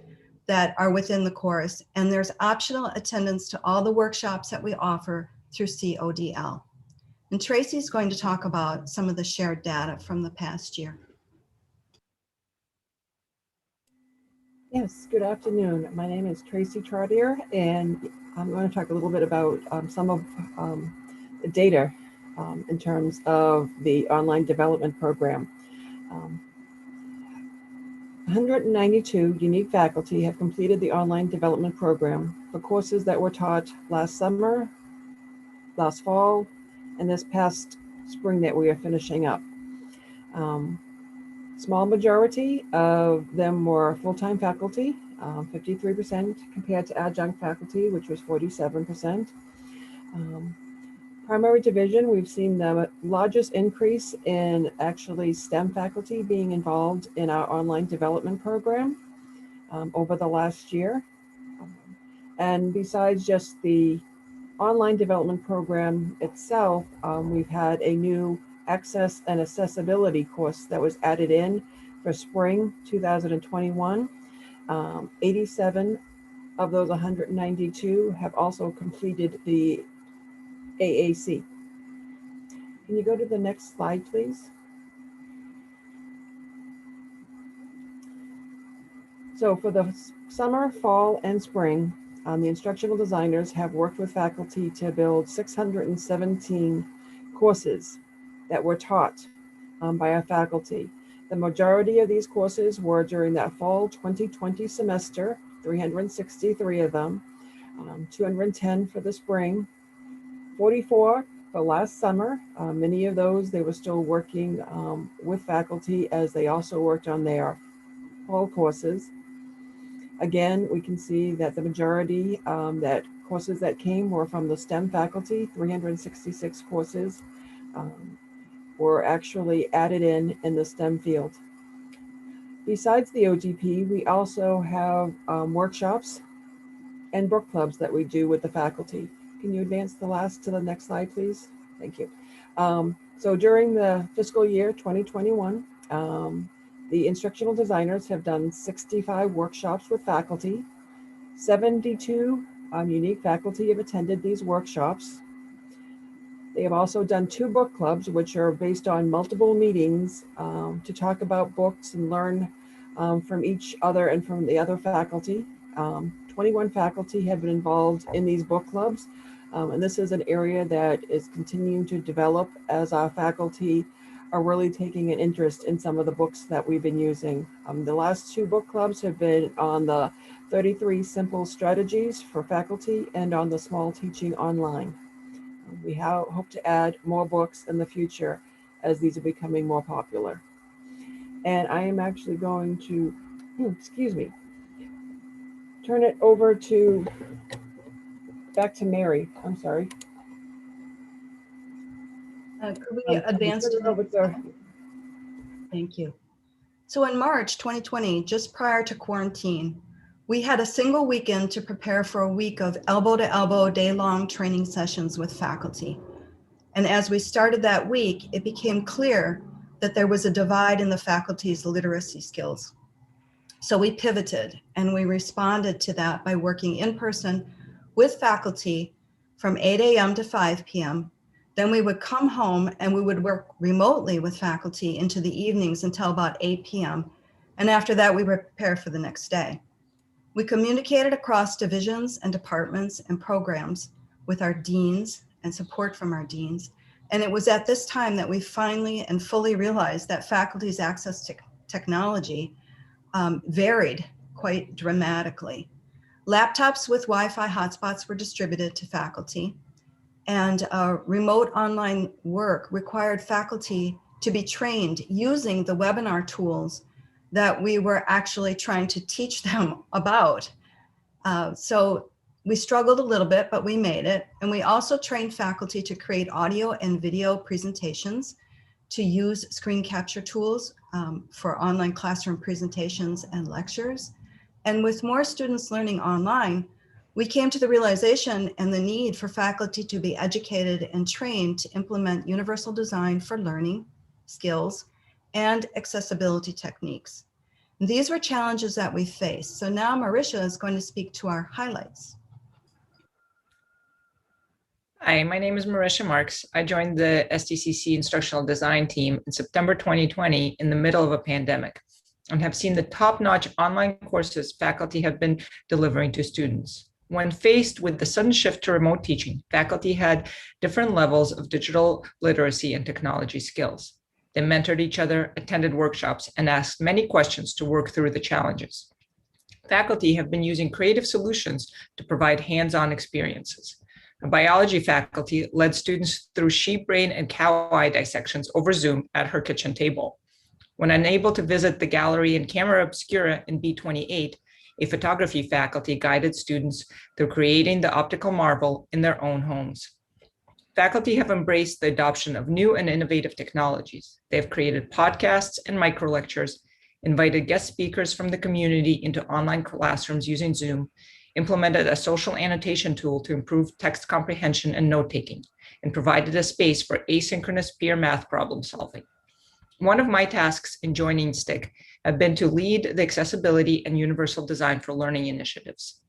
that are within the course, and there's optional attendance to all the workshops that we offer through CODL. And Tracy's going to talk about some of the shared data from the past year. Yes, good afternoon. My name is Tracy Chartier, and I'm going to talk a little bit about some of the data in terms of the online development program. 192 unique faculty have completed the online development program for courses that were taught last summer, last fall, and this past spring that we are finishing up. Small majority of them were full-time faculty, 53% compared to adjunct faculty, which was 47%. Primary division, we've seen the largest increase in actually STEM faculty being involved in our online development program over the last year. And besides just the online development program itself, we've had a new access and accessibility course that was added in for spring 2021. 87 of those 192 have also completed the AAC. Can you go to the next slide, please? So for the summer, fall, and spring, the instructional designers have worked with faculty to build 617 courses that were taught by our faculty. The majority of these courses were during that fall 2020 semester, 363 of them, 210 for the spring, 44 for last summer. Many of those, they were still working with faculty as they also worked on their fall courses. Again, we can see that the majority that courses that came were from the STEM faculty. 366 courses were actually added in the STEM field. Besides the ODP, we also have workshops and book clubs that we do with the faculty. Can you advance to the next slide, please? Thank you. So during the fiscal year 2021, the instructional designers have done 65 workshops with faculty. 72 unique faculty have attended these workshops. They have also done 2 book clubs, which are based on multiple meetings to talk about books and learn from each other and from the other faculty. 21 faculty have been involved in these book clubs. And this is an area that is continuing to develop as our faculty are really taking an interest in some of the books that we've been using. The last 2 book clubs have been on the 33 simple strategies for faculty and on the small teaching online. We hope to add more books in the future as these are becoming more popular. And I am actually going to, excuse me, turn it over to, back to Mary, I'm sorry. Could we advance to the next slide? Thank you. So in March 2020, just prior to quarantine, we had a single weekend to prepare for a week of elbow-to-elbow day-long training sessions with faculty. And as we started that week, it became clear that there was a divide in the faculty's literacy skills. So we pivoted and we responded to that by working in person with faculty from 8 a.m. to 5 p.m. Then we would come home and we would work remotely with faculty into the evenings until about 8 p.m. And after that, we would prepare for the next day. We communicated across divisions and departments and programs with our deans and support from our deans. And it was at this time that we finally and fully realized that faculty's access to technology varied quite dramatically. Laptops with Wi-Fi hotspots were distributed to faculty, and remote online work required faculty to be trained using the webinar tools that we were actually trying to teach them about. So we struggled a little bit, but we made it. And we also trained faculty to create audio and video presentations, to use screen capture tools for online classroom presentations and lectures. And with more students learning online, we came to the realization and the need for faculty to be educated and trained to implement universal design for learning skills and accessibility techniques. And these were challenges that we faced. So now Marisha is going to speak to our highlights. Hi, my name is Marisha Marks. I joined the STCC instructional design team in September 2020 in the middle of a pandemic. and have seen the top-notch online courses faculty have been delivering to students. When faced with the sudden shift to remote teaching, faculty had different levels of digital literacy and technology skills. They mentored each other, attended workshops, and asked many questions to work through the challenges. Faculty have been using creative solutions to provide hands-on experiences. A biology faculty led students through sheep brain and cow eye dissections over Zoom at her kitchen table. When unable to visit the gallery and camera obscura in B28, a photography faculty guided students through creating the optical marvel in their own homes. Faculty have embraced the adoption of new and innovative technologies. They have created podcasts and micro lectures, invited guest speakers from the community into online classrooms using Zoom, implemented a social annotation tool to improve text comprehension and note-taking, and provided a space for asynchronous peer math problem solving. One of my tasks in joining STIC have been to lead the accessibility and universal design for learning initiatives.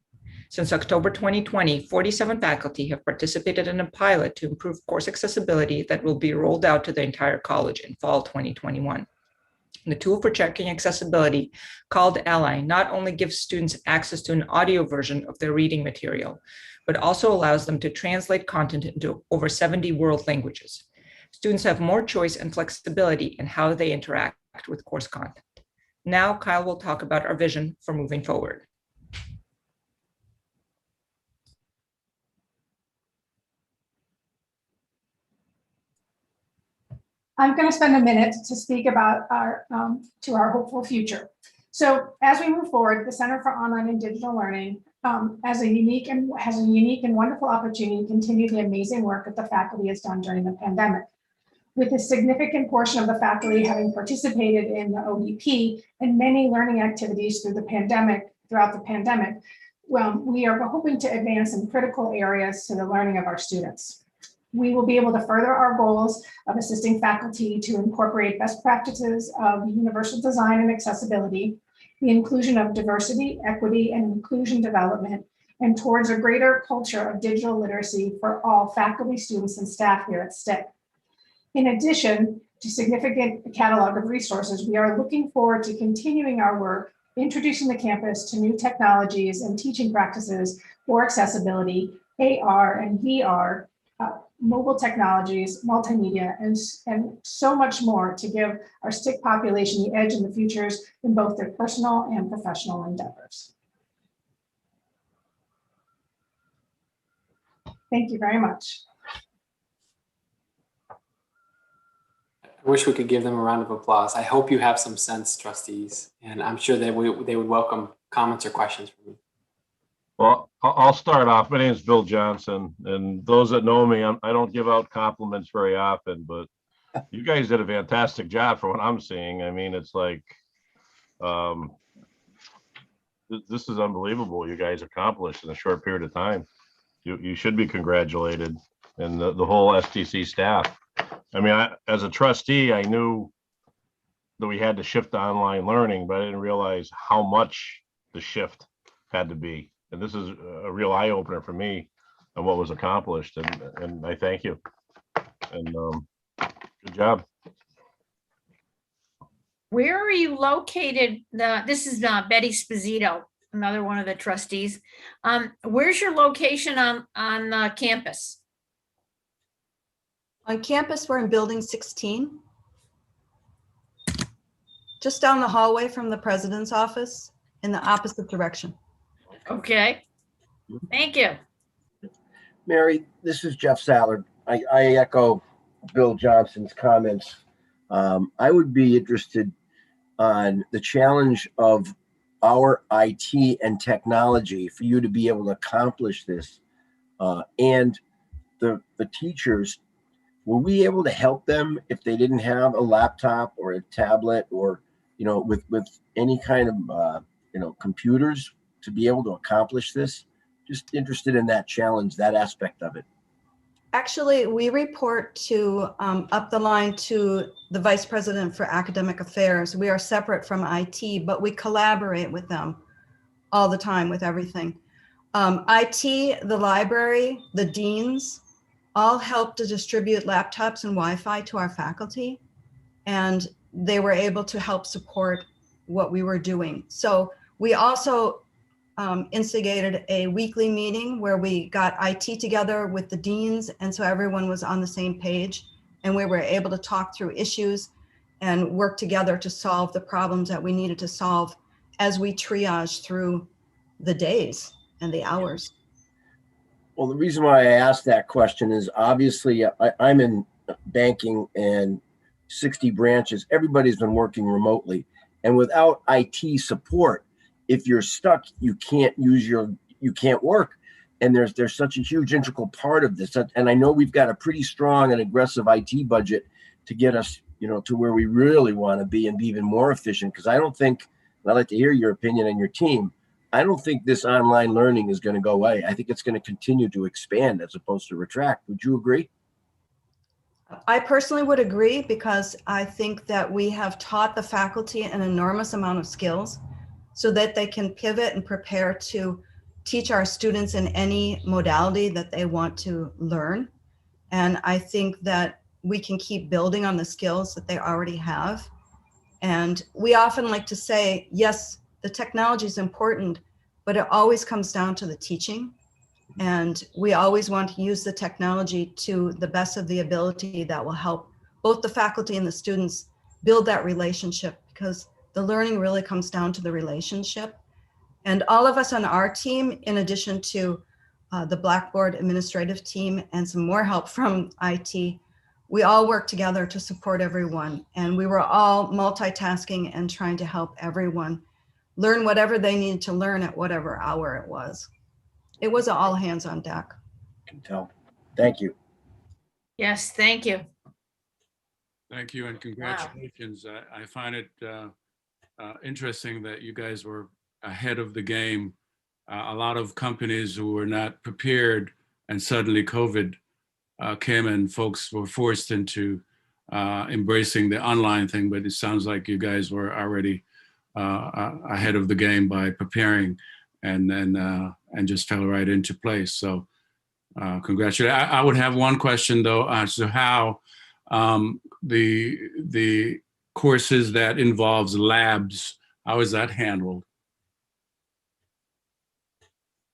Since October 2020, 47 faculty have participated in a pilot to improve course accessibility that will be rolled out to the entire college in fall 2021. The tool for checking accessibility, called Ally, not only gives students access to an audio version of their reading material, but also allows them to translate content into over 70 world languages. Students have more choice and flexibility in how they interact with course content. Now, Kyle will talk about our vision for moving forward. I'm going to spend a minute to speak about our hopeful future. So as we move forward, the Center for Online and Digital Learning has a unique and wonderful opportunity to continue the amazing work that the faculty has done during the pandemic. With a significant portion of the faculty having participated in the ODP and many learning activities throughout the pandemic, well, we are hoping to advance in critical areas to the learning of our students. We will be able to further our goals of assisting faculty to incorporate best practices of universal design and accessibility, the inclusion of diversity, equity, and inclusion development, and towards a greater culture of digital literacy for all faculty, students, and staff here at STIC. In addition to significant catalog of resources, we are looking forward to continuing our work, introducing the campus to new technologies and teaching practices for accessibility, AR and VR, mobile technologies, multimedia, and so much more to give our STIC population the edge in the futures in both their personal and professional endeavors. Thank you very much. I wish we could give them a round of applause. I hope you have some sense, trustees, and I'm sure that they would welcome comments or questions from you. Well, I'll start off. My name is Bill Johnson, and those that know me, I don't give out compliments very often, but you guys did a fantastic job for what I'm seeing. I mean, it's like, this is unbelievable. You guys accomplished in a short period of time. You should be congratulated, and the whole STC staff. I mean, as a trustee, I knew that we had to shift to online learning, but I didn't realize how much the shift had to be. And this is a real eye opener for me on what was accomplished. And I thank you. And good job. Where are you located? This is Betty Sposito, another one of the trustees. Where's your location on campus? On campus, we're in building 16. Just down the hallway from the president's office in the opposite direction. Okay, thank you. Mary, this is Jeff Sallard. I echo Bill Johnson's comments. I would be interested on the challenge of our IT and technology for you to be able to accomplish this, and the teachers. Were we able to help them if they didn't have a laptop or a tablet or, with any kind of, computers to be able to accomplish this? Just interested in that challenge, that aspect of it. Actually, we report to up the line to the Vice President for Academic Affairs. We are separate from IT, but we collaborate with them all the time with everything. IT, the library, the deans, all helped to distribute laptops and Wi-Fi to our faculty, and they were able to help support what we were doing. So we also instigated a weekly meeting where we got IT together with the deans. And so everyone was on the same page and we were able to talk through issues and work together to solve the problems that we needed to solve as we triage through the days and the hours. Well, the reason why I asked that question is obviously I'm in banking and 60 branches. Everybody's been working remotely. And without IT support, if you're stuck, you can't work. And there's such a huge integral part of this. And I know we've got a pretty strong and aggressive IT budget to get us, to where we really want to be and be even more efficient. Because I don't think, and I'd like to hear your opinion and your team, I don't think this online learning is going to go away. I think it's going to continue to expand as opposed to retract. Would you agree? I personally would agree, because I think that we have taught the faculty an enormous amount of skills so that they can pivot and prepare to teach our students in any modality that they want to learn. And I think that we can keep building on the skills that they already have. And we often like to say, yes, the technology is important, but it always comes down to the teaching. And we always want to use the technology to the best of the ability that will help both the faculty and the students build that relationship, because the learning really comes down to the relationship. And all of us on our team, in addition to the Blackboard administrative team and some more help from IT, we all work together to support everyone. And we were all multitasking and trying to help everyone learn whatever they needed to learn at whatever hour it was. It was all hands on deck. Can tell. Thank you. Yes, thank you. Thank you and congratulations. I find it interesting that you guys were ahead of the game. A lot of companies who were not prepared, and suddenly COVID came and folks were forced into embracing the online thing, but it sounds like you guys were already ahead of the game by preparing and just fell right into place. So congratulations. I would have one question though, as to how the courses that involves labs, how is that handled?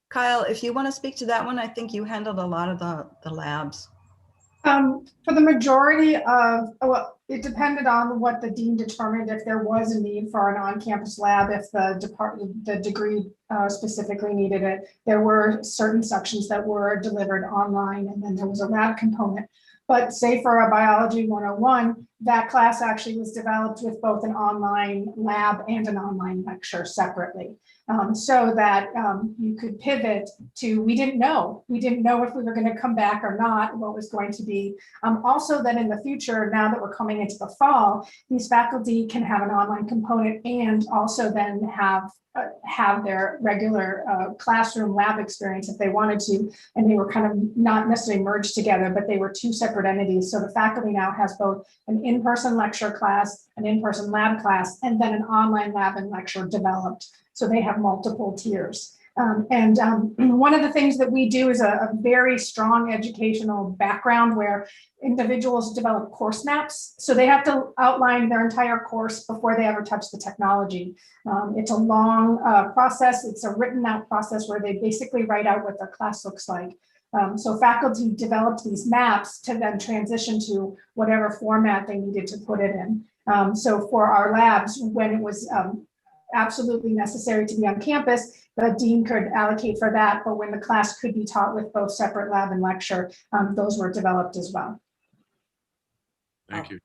Kyle, if you want to speak to that one, I think you handled a lot of the labs. For the majority of, well, it depended on what the dean determined, if there was a need for an on-campus lab, if the degree specifically needed it. There were certain sections that were delivered online, and then there was a lab component. But say for a biology 101, that class actually was developed with both an online lab and an online lecture separately. So that you could pivot to, we didn't know if we were going to come back or not, what was going to be. Also that in the future, now that we're coming into the fall, these faculty can have an online component and also then have their regular classroom lab experience if they wanted to, and they were kind of not necessarily merged together, but they were two separate entities. So the faculty now has both an in-person lecture class, an in-person lab class, and then an online lab and lecture developed. So they have multiple tiers. One of the things that we do is a very strong educational background where individuals develop course maps. So they have to outline their entire course before they ever touch the technology. It's a long process. It's a written out process where they basically write out what their class looks like. So faculty developed these maps to then transition to whatever format they needed to put it in. So for our labs, when it was absolutely necessary to be on campus, the dean could allocate for that, but when the class could be taught with both separate lab and lecture, those were developed as well. Thank you.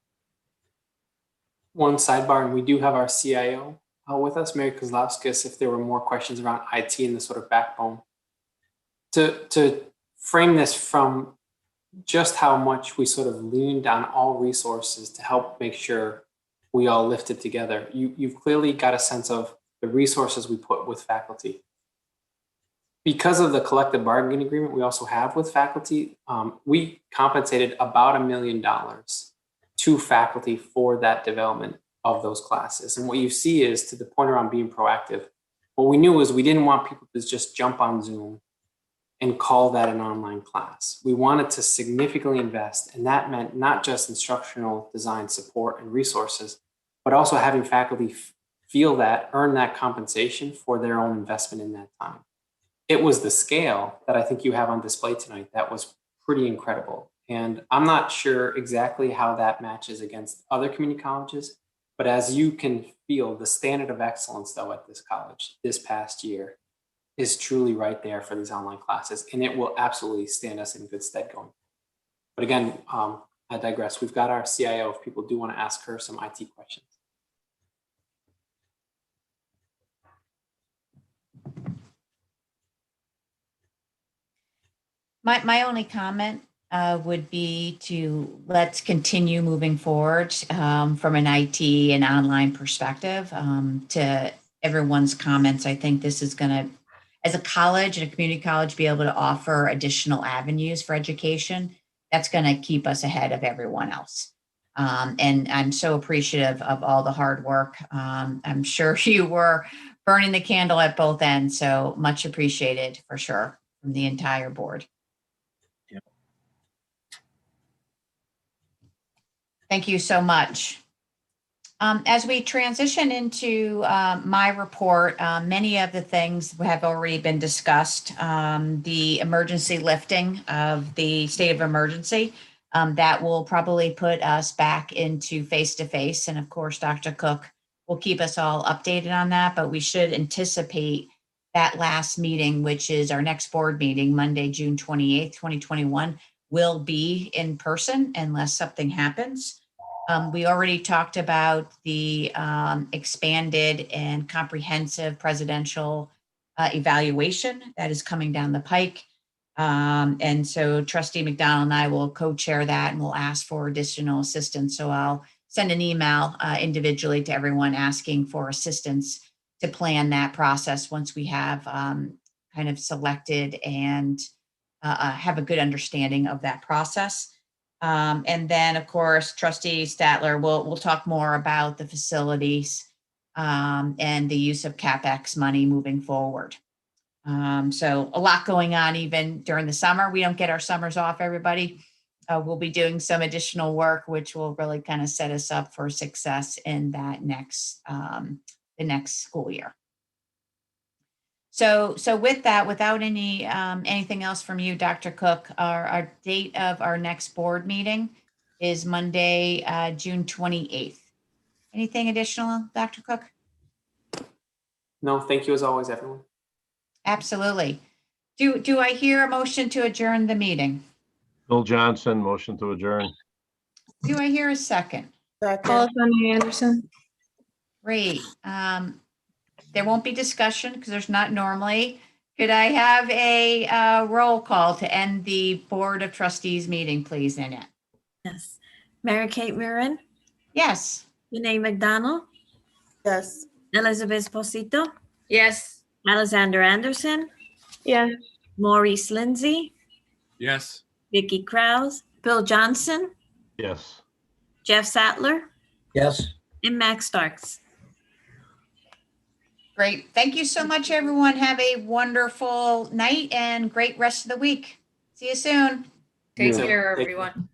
One sidebar, and we do have our CIO with us, Mary Kozlowskis, if there were more questions around IT and the sort of backbone. To frame this from just how much we sort of leaned on all resources to help make sure we all lifted together. You've clearly got a sense of the resources we put with faculty. Because of the collective bargaining agreement we also have with faculty, we compensated about $1 million to faculty for that development of those classes. And what you see is, to the point around being proactive, what we knew was we didn't want people to just jump on Zoom and call that an online class. We wanted to significantly invest, and that meant not just instructional design support and resources, but also having faculty feel that, earn that compensation for their own investment in that time. It was the scale that I think you have on display tonight that was pretty incredible. And I'm not sure exactly how that matches against other community colleges, but as you can feel, the standard of excellence though at this college this past year is truly right there for these online classes, and it will absolutely stand us in good stead going. But again, I digress. We've got our CIO if people do want to ask her some IT questions. My only comment would be to let's continue moving forward from an IT and online perspective. To everyone's comments, I think this is going to, as a college and a community college, be able to offer additional avenues for education. That's going to keep us ahead of everyone else. And I'm so appreciative of all the hard work. I'm sure you were burning the candle at both ends, so much appreciated for sure from the entire board. Thank you so much. As we transition into my report, many of the things have already been discussed. The emergency lifting of the state of emergency, that will probably put us back into face-to-face. And of course, Dr. Cook will keep us all updated on that, but we should anticipate that last meeting, which is our next board meeting, Monday, June 28th, 2021, will be in person unless something happens. We already talked about the expanded and comprehensive presidential evaluation that is coming down the pike. And so Trustee McDonald and I will co-chair that, and we'll ask for additional assistance. So I'll send an email individually to everyone asking for assistance to plan that process once we have kind of selected and have a good understanding of that process. And then, of course, Trustee Statler will talk more about the facilities and the use of CapEx money moving forward. So a lot going on even during the summer. We don't get our summers off, everybody. We'll be doing some additional work, which will really kind of set us up for success in that the next school year. So with that, without anything else from you, Dr. Cook, our date of our next board meeting is Monday, June 28th. Anything additional, Dr. Cook? No, thank you as always, everyone. Absolutely. Do I hear a motion to adjourn the meeting? Bill Johnson, motion to adjourn. Do I hear a second? Paula Anderson. Great. There won't be discussion because there's not normally. Could I have a roll call to end the Board of Trustees meeting, please, Annette? Yes. Mary Kate Murin, Yes. Renee McDonald, Yes. Elizabeth Posito, Yes. Alexander Anderson, Yes. Maurice Lindsay, Yes. Vicky Krause, Bill Johnson, Yes. Jeff Sattler, Yes. and Max Starks. Great. Thank you so much, everyone. Have a wonderful night and great rest of the week. See you soon. Take So, care, take- everyone.